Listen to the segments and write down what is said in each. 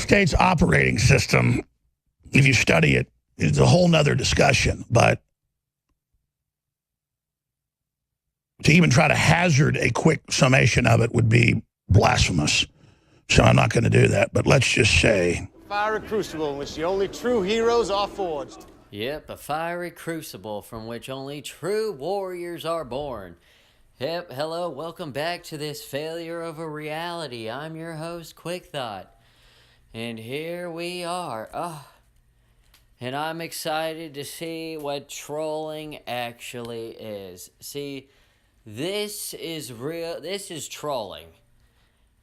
States operating system, if you study it, is a whole nother discussion. But to even try to hazard a quick summation of it would be blasphemous. So I'm not going to do that. But let's just say... Fiery crucible in which the only true heroes are forged. Yep, a fiery crucible from which only true warriors are born. Yep, hello, welcome back to this failure of a reality. I'm your host, Quick Thought. And here we are. And I'm excited to see what trolling actually is. See, this is real. This is trolling.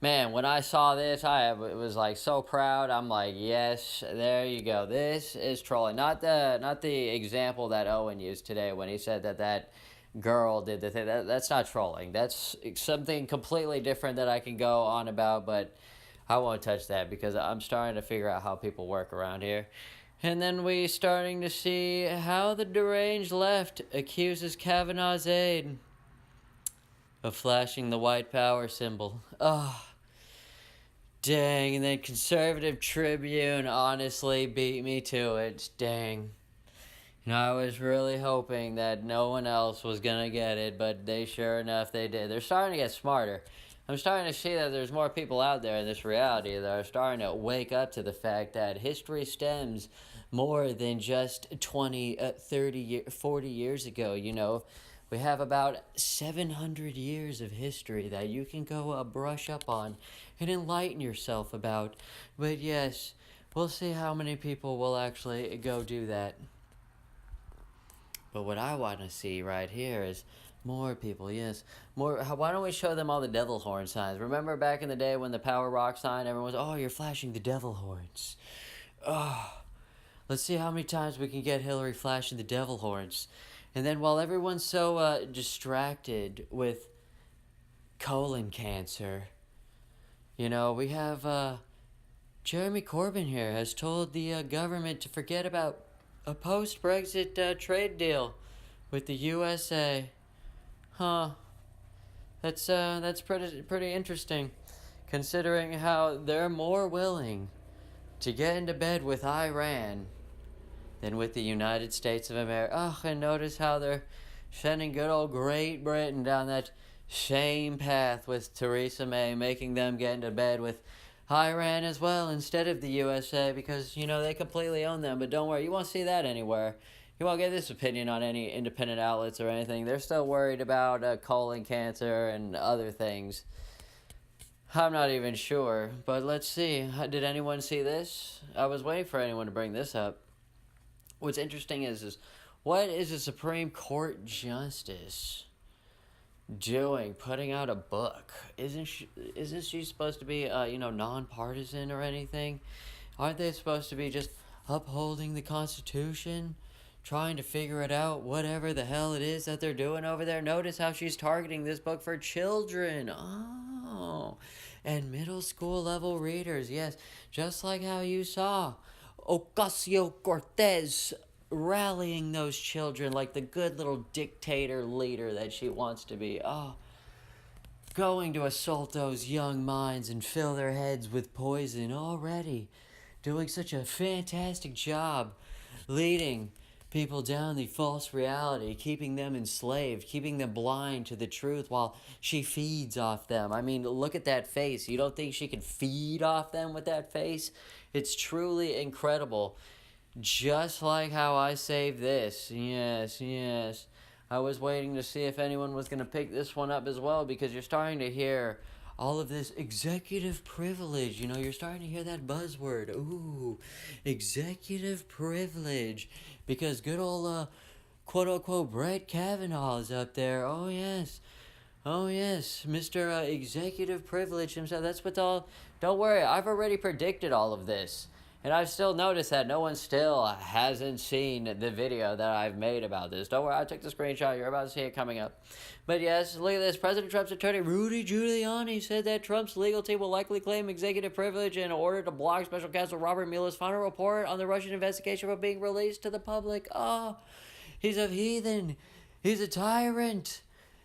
Man, when I saw this, I was like so proud. I'm like, yes, there you go. This is trolling. Not the example that Owen used today when he said that girl did the thing. That's not trolling. That's something completely different that I can go on about, but I won't touch that because I'm starting to figure out how people work around here. And then we starting to see how the deranged left accuses Kavanaugh's aide of flashing the white power symbol. Dang, and then Conservative Tribune honestly beat me to it. Dang. I was really hoping that no one else was going to get it, but sure enough, they did. They're starting to get smarter. I'm starting to see that there's more people out there in this reality that are starting to wake up to the fact that history stems more than just 20, 30, 40 years ago, We have about 700 years of history that you can go brush up on and enlighten yourself about. But yes, we'll see how many people will actually go do that. But what I want to see right here is more people, yes. More. Why don't we show them all the devil horn signs? Remember back in the day when the power rock sign, everyone was, you're flashing the devil horns. Let's see how many times we can get Hillary flashing the devil horns. And then while everyone's so distracted with colon cancer, we have Jeremy Corbyn here has told the government to forget about a post-Brexit trade deal with the USA. That's pretty interesting, considering how they're more willing to get into bed with Iran than with the United States of America. And notice how they're sending good old Great Britain down that shame path with Theresa May, making them get into bed with Iran as well instead of the USA because, they completely own them. But don't worry, you won't see that anywhere. You won't get this opinion on any independent outlets or anything. They're still worried about colon cancer and other things. I'm not even sure, but let's see. Did anyone see this? I was waiting for anyone to bring this up. What's interesting is what is a Supreme Court justice doing, putting out a book? Isn't she supposed to be, nonpartisan or anything? Aren't they supposed to be just upholding the Constitution, trying to figure it out, whatever the hell it is that they're doing over there? Notice how she's targeting this book for children. And middle school level readers, yes, just like how you saw Ocasio-Cortez rallying those children like the good little dictator leader that she wants to be. Going to assault those young minds and fill their heads with poison already. Doing such a fantastic job leading people down the false reality, keeping them enslaved, keeping them blind to the truth while she feeds off them. I mean, look at that face. You don't think she can feed off them with that face? It's truly incredible. Just like how I saved this. Yes. I was waiting to see if anyone was going to pick this one up as well, because you're starting to hear all of this executive privilege. You're starting to hear that buzzword. Ooh, executive privilege. Because good old, quote-unquote, Brett Kavanaugh is up there. Oh, yes, Mr. Executive Privilege himself. That's what's all... Don't worry, I've already predicted all of this. And I've still noticed that no one still hasn't seen the video that I've made about this. Don't worry, I took the screenshot. You're about to see it coming up. But yes, look at this. President Trump's attorney, Rudy Giuliani, said that Trump's legal team will likely claim executive privilege in order to block Special Counsel Robert Mueller's final report on the Russian investigation from being released to the public. He's a heathen. He's a tyrant.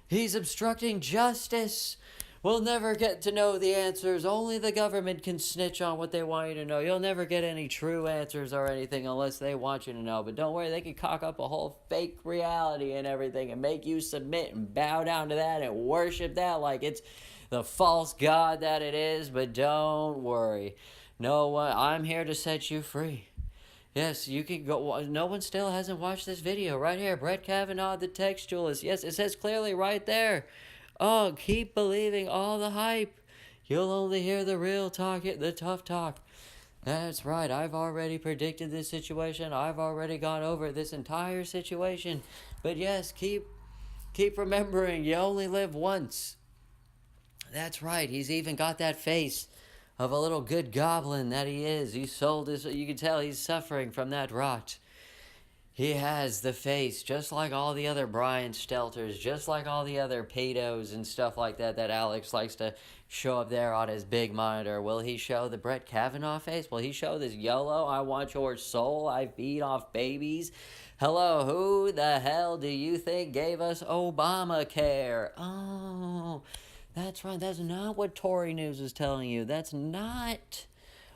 He's obstructing justice. We'll never get to know the answers. Only the government can snitch on what they want you to know. You'll never get any true answers or anything unless they want you to know. But don't worry, they can cock up a whole fake reality and everything and make you submit and bow down to that and worship that like it's the false god that it is. But don't worry. No one, I'm here to set you free. Yes, you can go. No one still hasn't watched this video right here. Brett Kavanaugh, the textualist. Yes, it says clearly right there. Oh, keep believing all the hype. You'll only hear the real talk, the tough talk. That's right. I've already predicted this situation. I've already gone over this entire situation. But yes, keep remembering you only live once. That's right. He's even got that face of a little good goblin that he is. He sold his, you can tell he's suffering from that rot. He has the face, just like all the other Brian Stelters, just like all the other pedos and stuff like that Alex likes to show up there on his big monitor. Will he show the Brett Kavanaugh face? Will he show this YOLO, I want your soul, I feed off babies? Hello, who the hell do you think gave us Obamacare? Oh, that's right, that's not what Tory News is telling you. That's not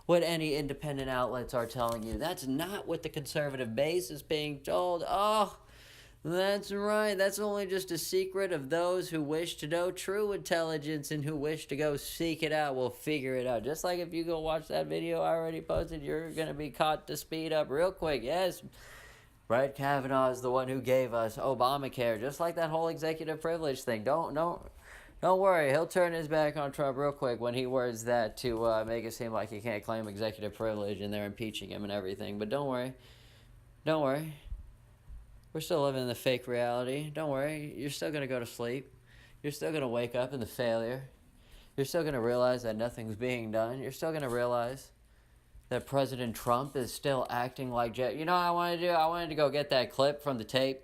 what any independent outlets are telling you. That's not what the conservative base is being told. Oh, that's right. That's only just a secret of those who wish to know true intelligence and who wish to go seek it out will figure it out. Just like if you go watch that video I already posted, you're going to be caught to speed up real quick. Yes, Brett Kavanaugh is the one who gave us Obamacare, just like that whole executive privilege thing. Don't worry, he'll turn his back on Trump real quick when he words that to make it seem like he can't claim executive privilege and they're impeaching him and everything. But don't worry. We're still living in the fake reality. Don't worry, you're still going to go to sleep. You're still going to wake up in the failure. You're still going to realize that nothing's being done. You're still going to realize that President Trump is still acting like... You know what I wanted to do? I wanted to go get that clip from the tape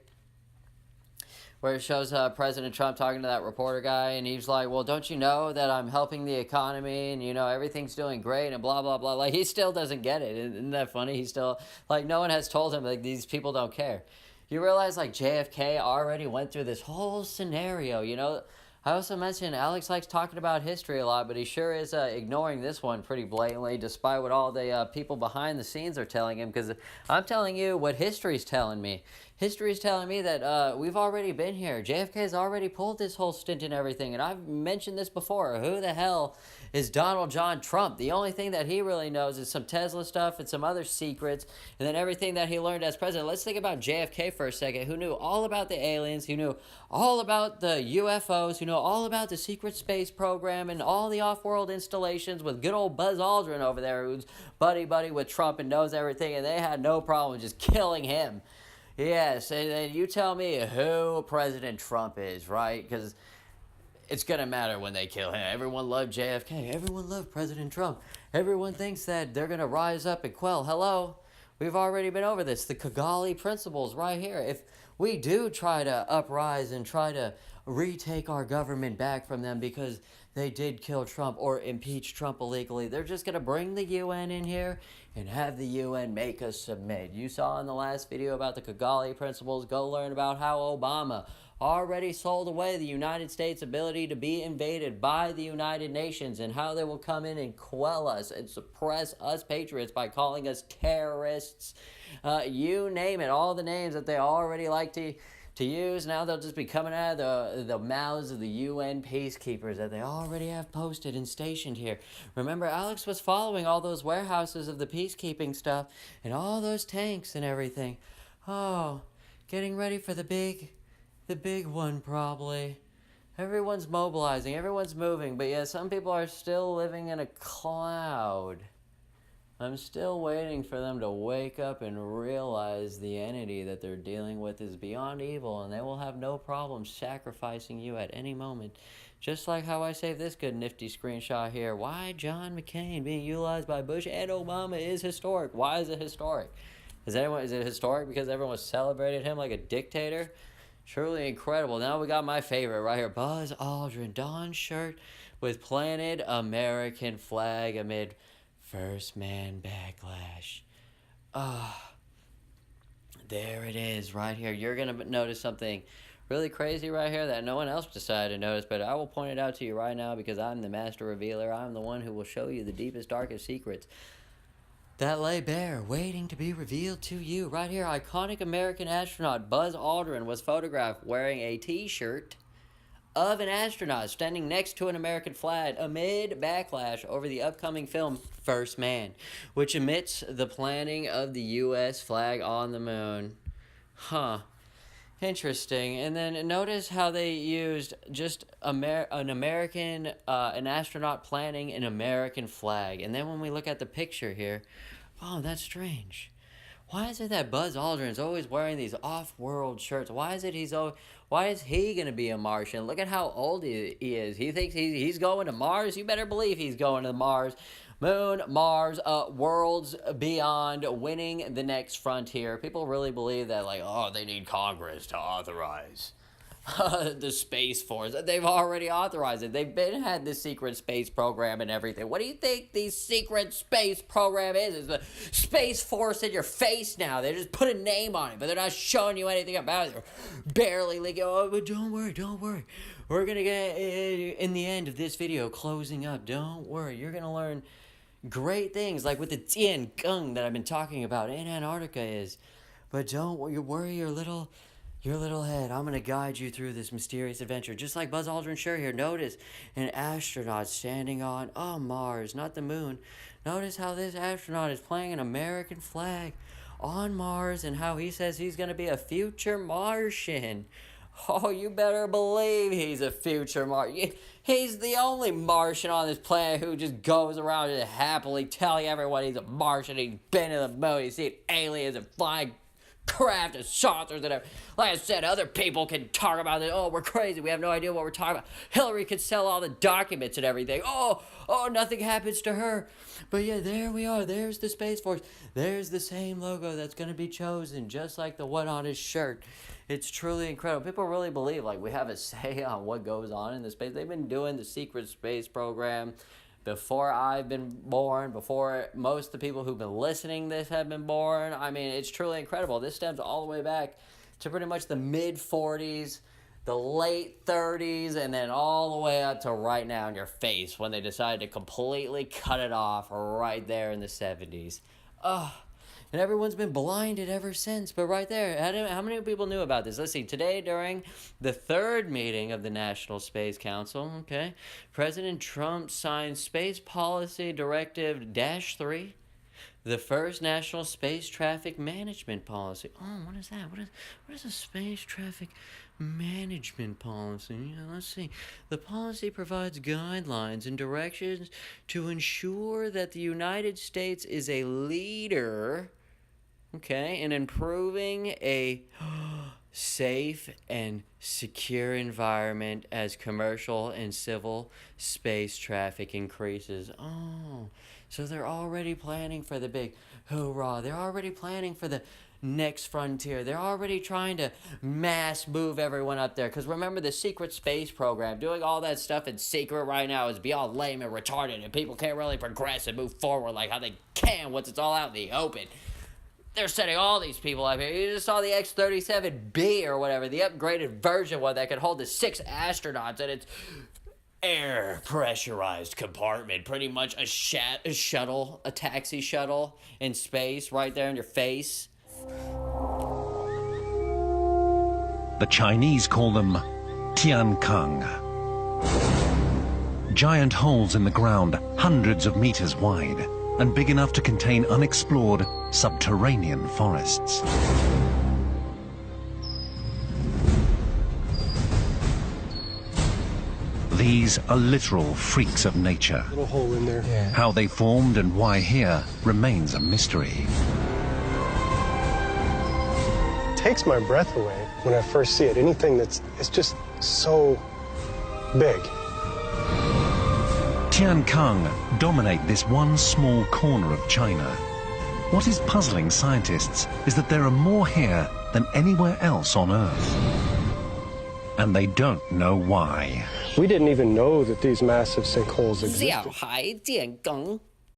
where it shows President Trump talking to that reporter guy, and he's like, well, don't you know that I'm helping the economy, and, you know, everything's doing great, and blah, blah, blah. Like, he still doesn't get it. Isn't that funny? He's still, like, no one has told him, like, these people don't care. You realize, like, JFK already went through this whole scenario, you know? I also mentioned Alex likes talking about history a lot, but he sure is ignoring this one pretty blatantly, despite what all the people behind the scenes are telling him, because I'm telling you what history's telling me. History's telling me that we've already been here. JFK's already pulled this whole stint and everything, and I've mentioned this before. Who the hell is Donald John Trump? The only thing that he really knows is some Tesla stuff and some other secrets, and then everything that he learned as president. Let's think about JFK for a second, who knew all about the aliens, who knew all about the UFOs, who knew all about the secret space program and all the off-world installations with good old Buzz Aldrin over there, who's buddy-buddy with Trump and knows everything, and they had no problem just killing him. Yes, and then you tell me who President Trump is, right? Because it's going to matter when they kill him. Everyone loved JFK. Everyone loved President Trump. Everyone thinks that they're going to rise up and quell. Hello? We've already been over this. The Kigali principles right here. If we do try to uprise and try to retake our government back from them because they did kill Trump or impeach Trump illegally, they're just going to bring the UN in here and have the UN make us submit. You saw in the last video about the Kigali principles. Go learn about how Obama already sold away the United States' ability to be invaded by the United Nations and how they will come in and quell us and suppress us patriots by calling us terrorists. You name it, all the names that they already like to use. Now they'll just be coming out of the mouths of the UN peacekeepers that they already have posted and stationed here. Remember, Alex was following all those warehouses of the peacekeeping stuff and all those tanks and everything. Oh, getting ready for the big one probably. Everyone's mobilizing, everyone's moving, but yeah, some people are still living in a cloud. I'm still waiting for them to wake up and realize the entity that they're dealing with is beyond evil, and they will have no problem sacrificing you at any moment. Just like how I saved this good nifty screenshot here. Why John McCain being utilized by Bush and Obama is historic. Why is it historic? Is it historic because everyone celebrated him like a dictator? Truly incredible. Now we got my favorite right here. Buzz Aldrin, Dawn shirt with Planet American flag amid First Man backlash. There it is right here. You're going to notice something really crazy right here that no one else decided to notice, but I will point it out to you right now because I'm the master revealer. I'm the one who will show you the deepest, darkest secrets that lay bare, waiting to be revealed to you. Right here, iconic American astronaut Buzz Aldrin was photographed wearing a t-shirt of an astronaut standing next to an American flag amid backlash over the upcoming film First Man, which omits the planting of the U.S. flag on the moon. Huh. Interesting. And then notice how they used just an astronaut planting an American flag. And then when we look at the picture here, oh, that's strange. Why is it that Buzz Aldrin's always wearing these off-world shirts? Why is he going to be a Martian? Look at how old he is. He thinks he's going to Mars? You better believe he's going to Mars. Moon, Mars, worlds beyond, winning the next frontier. People really believe that, like, oh, they need Congress to authorize the Space Force. They've already authorized it. They've had this secret space program and everything. What do you think the secret space program is? It's the Space Force in your face now. They just put a name on it, but they're not showing you anything about it. They're barely like, oh, but don't worry. We're going to get in the end of this video closing up. Don't worry. You're going to learn great things like with the Tiankeng that I've been talking about in Antarctica is. But don't worry your little head. I'm going to guide you through this mysterious adventure. Just like Buzz Aldrin's shirt here. Notice an astronaut standing on Mars, not the moon. Notice how this astronaut is playing an American flag on Mars and how he says he's going to be a future Martian. Oh, you better believe he's a future Martian. He's the only Martian on this planet who just goes around and happily telling everyone he's a Martian. He's been to the moon. He's seen aliens and flying craft and saucers and everything. Like I said, other people can talk about it. Oh, we're crazy. We have no idea what we're talking about. Hillary could sell all the documents and everything. Oh, nothing happens to her. But yeah, there we are. There's the Space Force. There's the same logo that's going to be chosen, just like the one on his shirt. It's truly incredible. People really believe like we have a say on what goes on in the space. They've been doing the secret space program before I've been born, before most of the people who've been listening to this have been born. I mean, it's truly incredible. This stems all the way back to pretty much the mid-40s, the late 30s, and then all the way up to right now in your face when they decided to completely cut it off right there in the 70s. And everyone's been blinded ever since. But right there, how many people knew about this? Let's see. Today, during the third meeting of the National Space Council, President Trump signed Space Policy Directive -3, the first national space traffic management policy. Oh, what is that? What is a space traffic management policy? Let's see. The policy provides guidelines and directions to ensure that the United States is a leader, in improving a safe and secure environment as commercial and civil space traffic increases. Oh, so they're already planning for the big hoorah. They're already planning for the next frontier. They're already trying to mass move everyone up there. Because remember, the secret space program, doing all that stuff in secret right now is beyond lame and retarded, and people can't really progress and move forward like how they can once it's all out in the open. They're setting all these people up here. You just saw the X-37B or whatever, the upgraded version one that could hold the 6 astronauts in its air pressurized compartment. Pretty much a shuttle, a taxi shuttle in space right there in your face. The Chinese call them Tiankeng. Giant holes in the ground, hundreds of meters wide, and big enough to contain unexplored subterranean forests. These are literal freaks of nature. Little hole in there. Yeah. How they formed and why here remains a mystery. It takes my breath away when I first see it. Anything it's just so big. Tiankeng dominate this one small corner of China. What is puzzling scientists is that there are more here than anywhere else on Earth. And they don't know why. We didn't even know that these massive sinkholes existed. Xiaozhai, Tiankeng.